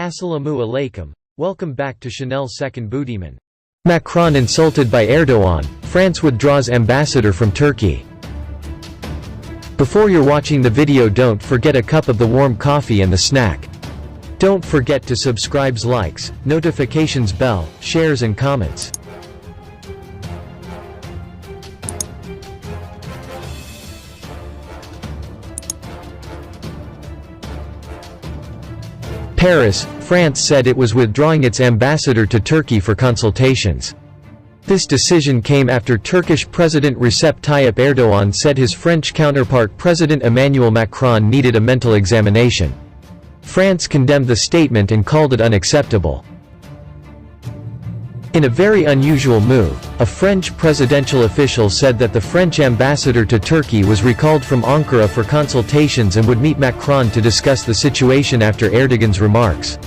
Assalamu alaikum. Welcome back to Sechan Budhiman. Macron insulted by Erdogan, France withdraws ambassador from Turkey. Before you're watching the video, don't forget a cup of the warm coffee and the snack. Don't forget to subscribe, likes, notifications bell, shares and comments. Paris, France said it was withdrawing its ambassador to Turkey for consultations. This decision came after Turkish President Recep Tayyip Erdogan said his French counterpart President Emmanuel Macron needed a mental examination. France condemned the statement and called it unacceptable. In a very unusual move, a French presidential official said that the French ambassador to Turkey was recalled from Ankara for consultations and would meet Macron to discuss the situation after Erdogan's remarks.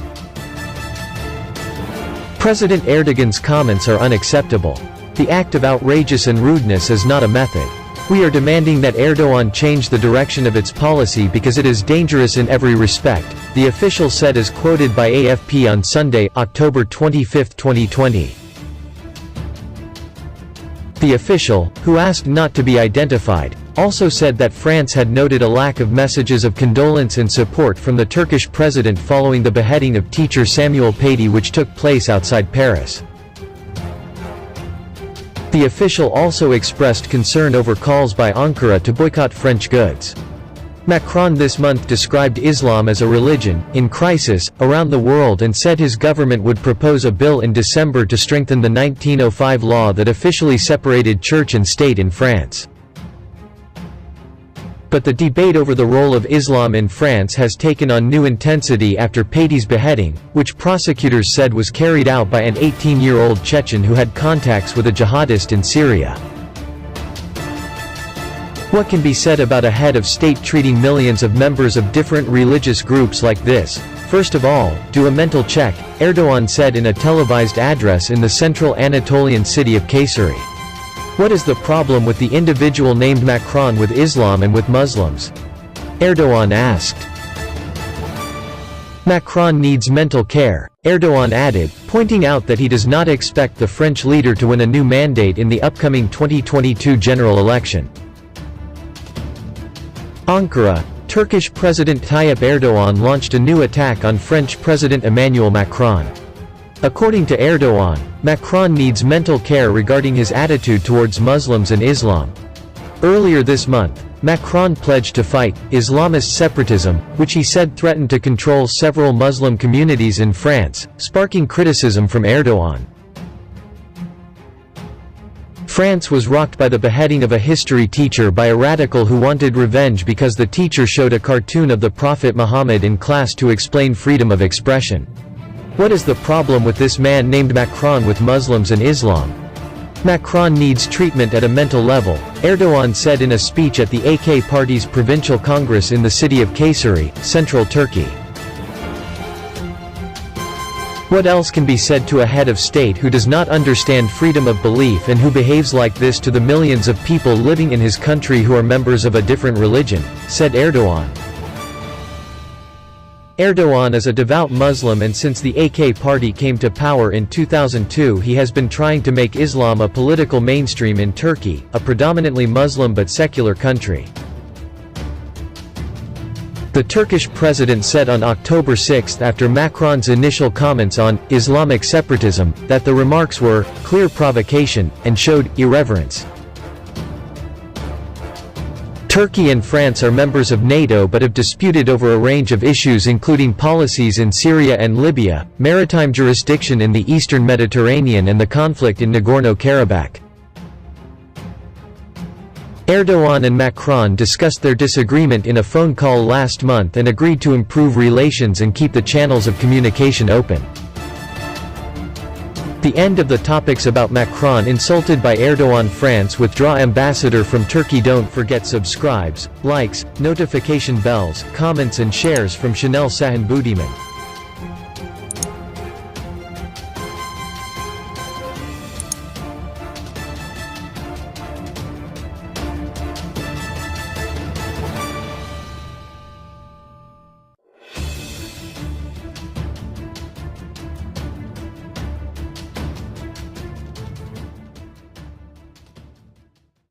President Erdogan's comments are unacceptable. The act of outrageous and rudeness is not a method. We are demanding that Erdogan change the direction of its policy because it is dangerous in every respect, the official said as quoted by AFP on Sunday, October 25, 2020. The official, who asked not to be identified, also said that France had noted a lack of messages of condolence and support from the Turkish president following the beheading of teacher Samuel Paty, which took place outside Paris. The official also expressed concern over calls by Ankara to boycott French goods. Macron this month described Islam as a religion in crisis around the world and said his government would propose a bill in December to strengthen the 1905 law that officially separated church and state in France. But the debate over the role of Islam in France has taken on new intensity after Paty's beheading, which prosecutors said was carried out by an 18-year-old Chechen who had contacts with a jihadist in Syria. What can be said about a head of state treating millions of members of different religious groups like this? First of all, do a mental check, Erdogan said in a televised address in the central Anatolian city of Kayseri. What is the problem with the individual named Macron with Islam and with Muslims? Erdogan asked. Macron needs mental care, Erdogan added, pointing out that he does not expect the French leader to win a new mandate in the upcoming 2022 general election. Ankara, Turkish President Tayyip Erdogan launched a new attack on French President Emmanuel Macron. According to Erdogan, Macron needs mental care regarding his attitude towards Muslims and Islam. Earlier this month, Macron pledged to fight Islamist separatism, which he said threatened to control several Muslim communities in France, sparking criticism from Erdogan. France was rocked by the beheading of a history teacher by a radical who wanted revenge because the teacher showed a cartoon of the Prophet Muhammad in class to explain freedom of expression. What is the problem with this man named Macron with Muslims and Islam? Macron needs treatment at a mental level, Erdogan said in a speech at the AK Party's provincial congress in the city of Kayseri, central Turkey. What else can be said to a head of state who does not understand freedom of belief and who behaves like this to the millions of people living in his country who are members of a different religion, said Erdogan. Erdogan is a devout Muslim, and since the AK party came to power in 2002 he has been trying to make Islam a political mainstream in Turkey, a predominantly Muslim but secular country. The Turkish president said on October 6 after Macron's initial comments on Islamic separatism, that the remarks were clear provocation and showed irreverence. Turkey and France are members of NATO but have disputed over a range of issues including policies in Syria and Libya, maritime jurisdiction in the eastern Mediterranean and the conflict in Nagorno-Karabakh. Erdogan and Macron discussed their disagreement in a phone call last month and agreed to improve relations and keep the channels of communication open. The end of the topics about Macron insulted by Erdogan France withdraw ambassador from Turkey. Don't forget subscribes, likes, notification bells, comments and shares from Sechan Budhiman.